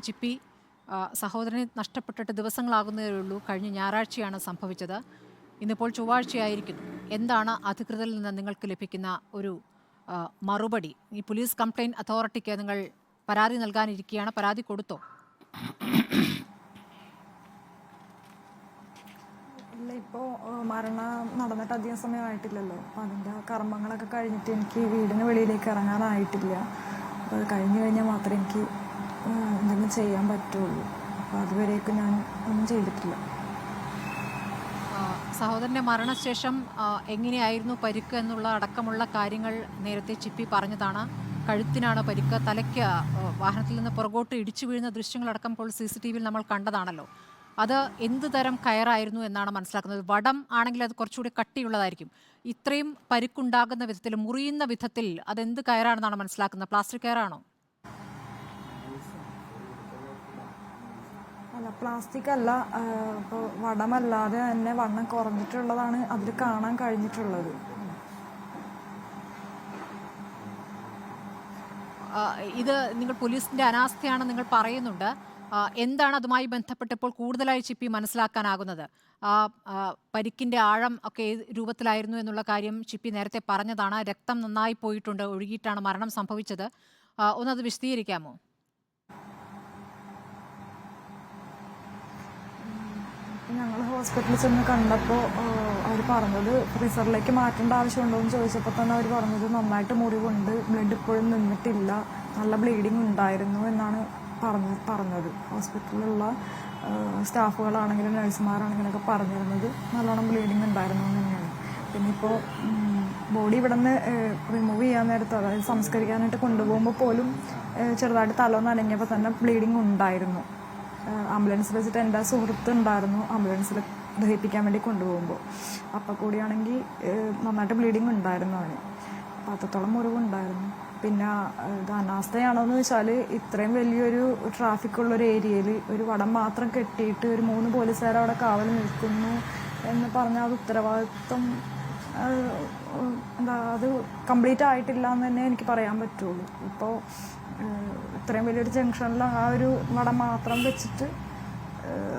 ജിപ്പി സഹോദരനെ നഷ്ടപ്പെട്ടിട്ട് ദിവസങ്ങളാകുന്നതേ ഉള്ളൂ. കഴിഞ്ഞ ഞായറാഴ്ചയാണ് സംഭവിച്ചത്. ഇന്നിപ്പോൾ ചൊവ്വാഴ്ചയായിരിക്കുന്നു. എന്താണ് അധികൃതരിൽ നിന്ന് നിങ്ങൾക്ക് ലഭിക്കുന്ന ഒരു മറുപടി? ഈ പോലീസ് കംപ്ലയിൻറ്റ് അതോറിറ്റിക്ക് നിങ്ങൾ പരാതി നൽകാനിരിക്കുകയാണ്. പരാതി കൊടുത്തോ? ഇല്ല, ഇപ്പോൾ മരണം നടന്നിട്ട് അധികം സമയമായിട്ടില്ലല്ലോ. അപ്പം അതിൻ്റെ കർമ്മങ്ങളൊക്കെ കഴിഞ്ഞിട്ട് എനിക്ക് വീടിന് വെളിയിലേക്ക് ഇറങ്ങാനായിട്ടില്ല. അപ്പോൾ അത് കഴിഞ്ഞ് കഴിഞ്ഞാൽ മാത്രമേ എനിക്ക് എന്തെങ്കിലും ചെയ്യാൻ പറ്റുള്ളൂ. അപ്പോൾ അതുവരേക്കും ഞാൻ ഒന്നും ചെയ്തിട്ടില്ല. സഹോദരൻ്റെ മരണശേഷം എങ്ങനെയായിരുന്നു പരിക്ക് എന്നുള്ള അടക്കമുള്ള കാര്യങ്ങൾ നേരത്തെ ചിപ്പി പറഞ്ഞതാണ്. കഴുത്തിനാണ് പരിക്ക്, തലയ്ക്ക് വാഹനത്തിൽ നിന്ന് പുറകോട്ട് ഇടിച്ചു വീഴുന്ന ദൃശ്യങ്ങളടക്കം ഇപ്പോൾ CCTV നമ്മൾ കണ്ടതാണല്ലോ. അത് എന്ത് തരം കയറായിരുന്നു എന്നാണ് മനസ്സിലാക്കുന്നത്? വടം ആണെങ്കിൽ അത് കുറച്ചുകൂടി കട്ടിയുള്ളതായിരിക്കും. ഇത്രയും പരിക്കുണ്ടാകുന്ന വിധത്തിൽ, മുറിയുന്ന വിധത്തിൽ അതെന്ത് കയറാണെന്നാണ് മനസ്സിലാക്കുന്നത്? പ്ലാസ്റ്റിക് കയറാണോ? അല്ല, പ്ലാസ്റ്റിക് അല്ല. ഇപ്പോൾ വടമല്ലാതെ തന്നെ വണ്ണം കുറഞ്ഞിട്ടുള്ളതാണ് അതിൽ കാണാൻ കഴിഞ്ഞിട്ടുള്ളത്. ഇത് നിങ്ങൾ പോലീസിന്റെ അനാസ്ഥയാണ് നിങ്ങൾ പറയുന്നുണ്ട്. എന്താണ് അതുമായി ബന്ധപ്പെട്ടപ്പോൾ കൂടുതലായി ചിപ്പി മനസ്സിലാക്കാനാകുന്നത്? പരിക്കിന്റെ ആഴം ഒക്കെ ഏത് രൂപത്തിലായിരുന്നു എന്നുള്ള കാര്യം ചിപ്പി നേരത്തെ പറഞ്ഞതാണ്. രക്തം നന്നായി പോയിട്ടുണ്ട്, ഒഴുകിയിട്ടാണ് മരണം സംഭവിച്ചത്. ഒന്നത് വിശദീകരിക്കാമോ? ഞങ്ങൾ ഹോസ്പിറ്റലിൽ ചെന്ന് കണ്ടപ്പോൾ അവർ പറഞ്ഞത് ഫ്രീസറിലേക്ക് മാറ്റേണ്ട ആവശ്യമുണ്ടോ എന്ന് ചോദിച്ചപ്പോൾ തന്നെ അവർ പറഞ്ഞത് നന്നായിട്ട് മുറിവുണ്ട്, ബ്ലഡ് ഇപ്പോഴും നിന്നിട്ടില്ല, നല്ല ബ്ലീഡിങ് ഉണ്ടായിരുന്നു എന്നാണ് പറഞ്ഞത്. ഹോസ്പിറ്റലിലുള്ള സ്റ്റാഫുകളാണെങ്കിലും നഴ്സുമാരാണെങ്കിലും ഒക്കെ പറഞ്ഞിരുന്നത് നല്ലോണം ബ്ലീഡിങ് ഉണ്ടായിരുന്നു എന്ന് തന്നെയാണ്. പിന്നെ ഇപ്പോൾ ബോഡി ഇവിടെ നിന്ന് റിമൂവ് ചെയ്യാൻ നേരത്ത്, അതായത് സംസ്കരിക്കാനായിട്ട് കൊണ്ടുപോകുമ്പോൾ പോലും ചെറുതായിട്ട് തല നനഞ്ഞപ്പോൾ തന്നെ ബ്ലീഡിങ് ഉണ്ടായിരുന്നു. ആംബുലൻസിൽ വെച്ചിട്ട് എൻ്റെ സുഹൃത്ത് ഉണ്ടായിരുന്നു ആംബുലൻസിൽ ദഹിപ്പിക്കാൻ വേണ്ടി കൊണ്ടുപോകുമ്പോൾ. അപ്പോൾ കൂടിയാണെങ്കിൽ നന്നായിട്ട് ബ്ലീഡിങ് ഉണ്ടായിരുന്നു അവന്. അപ്പോൾ അത്രത്തോളം മുറിവുണ്ടായിരുന്നു. പിന്നെ ഇത് അനാസ്ഥയാണോ എന്ന് വെച്ചാൽ ഇത്രയും വലിയൊരു ട്രാഫിക്കുള്ളൊരു ഏരിയയിൽ ഒരു വടം മാത്രം കെട്ടിയിട്ട് ഒരു 3 പോലീസുകാർ അവിടെ കാവൽ നിൽക്കുന്നു എന്ന് പറഞ്ഞാൽ അത് ഉത്തരവാദിത്വം എന്താ, അത് കംപ്ലീറ്റ് ആയിട്ടില്ല എന്ന് തന്നെ എനിക്ക് പറയാൻ പറ്റുള്ളൂ. ഇപ്പോൾ ഇത്രയും വലിയൊരു ജംഗ്ഷനിൽ ആ ഒരു വടം മാത്രം വെച്ചിട്ട്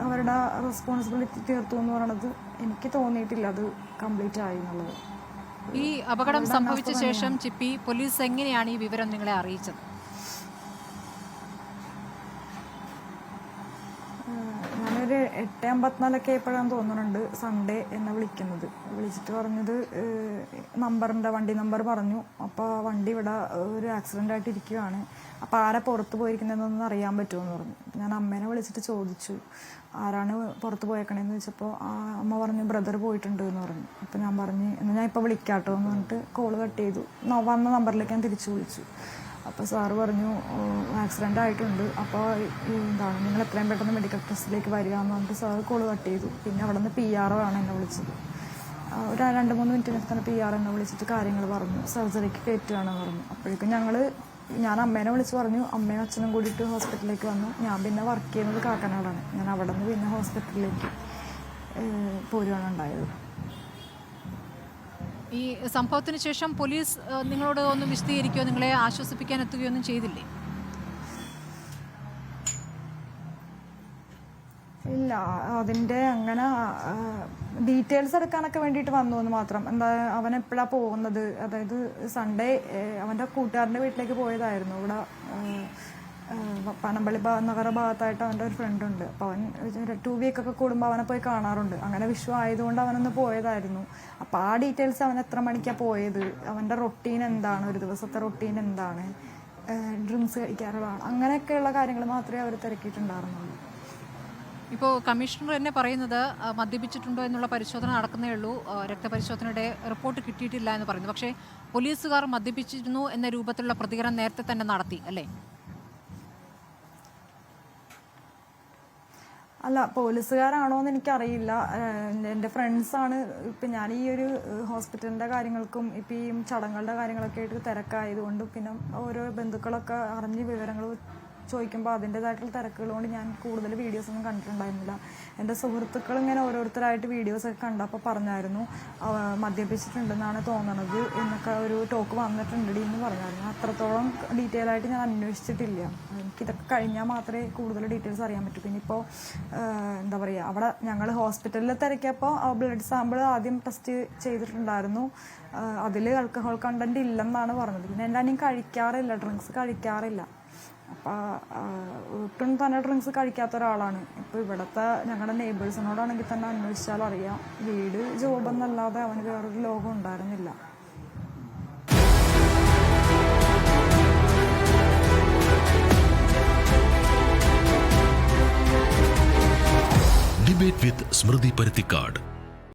അവരുടെ റെസ്പോൺസിബിലിറ്റി തീർത്തു എന്ന് പറയണത് എനിക്ക് തോന്നിയിട്ടില്ല അത് കംപ്ലീറ്റ് ആയി എന്നുള്ളത്. ഈ അപകടം സംഭവിച്ച ശേഷം ചിപ്പി പോലീസ് എങ്ങനെയാണ് ഈ വിവരം നിങ്ങളെ അറിയിച്ചത്? ഞാനൊരു 8:54 എപ്പോഴാന്ന് തോന്നുന്നുണ്ട് സൺഡേ എന്നെ വിളിച്ചിട്ട് പറഞ്ഞത് വണ്ടി നമ്പർ പറഞ്ഞു. അപ്പോൾ വണ്ടി ഇവിടെ ഒരു ആക്സിഡൻ്റ് ആയിട്ട് ഇരിക്കുകയാണ്, അപ്പോൾ ആരാ പുറത്ത് പോയിരിക്കുന്നതെന്നൊന്ന് അറിയാൻ പറ്റുമെന്ന് പറഞ്ഞു. ഞാൻ അമ്മേനെ വിളിച്ചിട്ട് ചോദിച്ചു ആരാണ് പുറത്ത് പോയേക്കണേന്ന് ചോദിച്ചപ്പോൾ അമ്മ പറഞ്ഞു ബ്രദർ പോയിട്ടുണ്ട് എന്ന് പറഞ്ഞു. അപ്പോൾ ഞാൻ പറഞ്ഞു എന്നാൽ ഞാൻ ഇപ്പോൾ വിളിക്കാട്ടോ എന്ന് പറഞ്ഞിട്ട് കോള് കട്ട് ചെയ്തു. വന്ന നമ്പറിലേക്ക് ഞാൻ തിരിച്ചു വിളിച്ചു. അപ്പോൾ സാറ് പറഞ്ഞു ആക്സിഡൻ്റ് ആയിട്ടുണ്ട്, അപ്പോൾ എന്താണ് നിങ്ങൾ എത്രയും പെട്ടെന്ന് മെഡിക്കൽ ടെസ്റ്റിലേക്ക് വരിക എന്ന് പറഞ്ഞിട്ട് സാറ് കോള് കട്ട് ചെയ്തു. പിന്നെ അവിടെ നിന്ന് PRO ആണ് എന്നെ വിളിച്ചത്. ഒരു 2-3 മിനിറ്റിന് തന്നെ PRO എന്നെ വിളിച്ചിട്ട് കാര്യങ്ങൾ പറഞ്ഞു, സർജറിക്ക് കയറ്റുകയാണെന്ന് പറഞ്ഞു. അപ്പോഴേക്കും ഞാൻ അമ്മേനെ വിളിച്ച് പറഞ്ഞു. അമ്മയും അച്ഛനും കൂടിയിട്ട് ഹോസ്പിറ്റലിലേക്ക് വന്നു. ഞാൻ പിന്നെ വർക്ക് ചെയ്യുന്നത് കാക്കനാടാണ്. ഞാൻ അവിടെ നിന്ന് പിന്നെ ഹോസ്പിറ്റലിലേക്ക് പോരുകയാണ് ഉണ്ടായത്. ഈ സംഭവത്തിന് ശേഷം പോലീസ് നിങ്ങളോട് ഒന്നും വിശദീകരിക്കുകയോ നിങ്ങളെ ആശ്വസിപ്പിക്കാൻ എത്തുകയോ ഒന്നും ചെയ്തില്ലേ? ഇല്ല, അതിൻ്റെ അങ്ങനെ ഡീറ്റെയിൽസ് എടുക്കാനൊക്കെ വേണ്ടിയിട്ട് വന്നു എന്ന് മാത്രം. എന്താ അവൻ എപ്പോഴാണ് പോകുന്നത്, അതായത് സൺഡേ അവൻ്റെ കൂട്ടുകാരൻ്റെ വീട്ടിലേക്ക് പോയതായിരുന്നു. ഇവിടെ പനമ്പള്ളി നഗര ഭാഗത്തായിട്ട് അവൻ്റെ ഒരു ഫ്രണ്ട് ഉണ്ട്. അപ്പോൾ അവൻ 2 വീക്കൊക്കെ കൂടുമ്പോൾ അവനെ പോയി കാണാറുണ്ട്. അങ്ങനെ വിഷു ആയതുകൊണ്ട് അവനൊന്ന് പോയതായിരുന്നു. അപ്പോൾ ആ ഡീറ്റെയിൽസ് അവൻ എത്ര മണിക്കാണ് പോയത്, അവൻ്റെ റൊട്ടീൻ എന്താണ്, ഒരു ദിവസത്തെ റൊട്ടീൻ എന്താണ്, ഡ്രിങ്ക്സ് കഴിക്കാറുള്ളതാണ്, അങ്ങനെയൊക്കെയുള്ള കാര്യങ്ങൾ മാത്രമേ അവർ തിരക്കിയിട്ടുണ്ടായിരുന്നുള്ളൂ. ഇപ്പോൾ കമ്മീഷണർ തന്നെ പറയുന്നത് മദ്യപിച്ചിട്ടുണ്ടോ എന്നുള്ള പരിശോധന നടക്കുന്നേ ഉള്ളൂ, രക്തപരിശോധനയുടെ റിപ്പോർട്ട് കിട്ടിയിട്ടില്ല എന്ന് പറയുന്നു. പക്ഷേ പോലീസുകാർ മദ്യപിച്ചിരുന്നു എന്ന രൂപത്തിലുള്ള പ്രതികരണം നേരത്തെ തന്നെ നടത്തി അല്ലേ? അല്ല, പോലീസുകാരാണോ എന്ന് എനിക്കറിയില്ല. എൻ്റെ ഫ്രണ്ട്സാണ്. ഇപ്പം ഞാൻ ഈ ഒരു ഹോസ്പിറ്റലിൻ്റെ കാര്യങ്ങൾക്കും ഇപ്പം ഈ ചടങ്ങുകളുടെ കാര്യങ്ങളൊക്കെ ആയിട്ട് തിരക്കായതുകൊണ്ടും പിന്നെ ഓരോ ബന്ധുക്കളൊക്കെ അറിഞ്ഞ് വിവരങ്ങൾ ചോദിക്കുമ്പോൾ അതിൻ്റെതായിട്ടുള്ള തിരക്കുകൾ കൊണ്ട് ഞാൻ കൂടുതൽ വീഡിയോസൊന്നും കണ്ടിട്ടുണ്ടായിരുന്നില്ല. എൻ്റെ സുഹൃത്തുക്കൾ ഇങ്ങനെ ഓരോരുത്തരായിട്ട് വീഡിയോസൊക്കെ കണ്ടപ്പോൾ പറഞ്ഞായിരുന്നു മദ്യപിച്ചിട്ടുണ്ടെന്നാണ് തോന്നണത് എന്നൊക്കെ ഒരു ടോക്ക് വന്നിട്ടുണ്ട് എന്ന് പറഞ്ഞായിരുന്നു. അത്രത്തോളം ഡീറ്റെയിൽ ആയിട്ട് ഞാൻ അന്വേഷിച്ചിട്ടില്ല. എനിക്കിതൊക്കെ കഴിഞ്ഞാൽ മാത്രമേ കൂടുതൽ ഡീറ്റെയിൽസ് അറിയാൻ പറ്റൂ. പിന്നെ ഇപ്പോൾ എന്താ പറയുക, അവിടെ ഞങ്ങൾ ഹോസ്പിറ്റലിൽ തിരക്കിയപ്പോൾ ബ്ലഡ് സാമ്പിൾ ആദ്യം ടെസ്റ്റ് ചെയ്തിട്ടുണ്ടായിരുന്നു. അതിൽ ആൽക്കഹോൾ കണ്ടന്റ് ഇല്ലെന്നാണ് പറഞ്ഞത്. പിന്നെ എൻ്റെ അനിയൻ കഴിക്കാറില്ല, ഡ്രിങ്ക്സ് കഴിക്കാറില്ല. അപ്പം ഒട്ടും തന്നെ ഡ്രിങ്ക്സ് കഴിക്കാത്ത ഒരാളാണ്. ഇപ്പോൾ ഇവിടുത്തെ ഞങ്ങളുടെ നെയ്ബേഴ്സിനോടാണെങ്കിൽ തന്നെ അന്വേഷിച്ചാൽ അറിയാം, വീട് ജോബെന്നല്ലാതെ അവന് വേറൊരു ലോകം ഉണ്ടായിരുന്നില്ല. ഡിബേറ്റ് വിത്ത് സ്മൃതി പരുത്തിക്കാട്.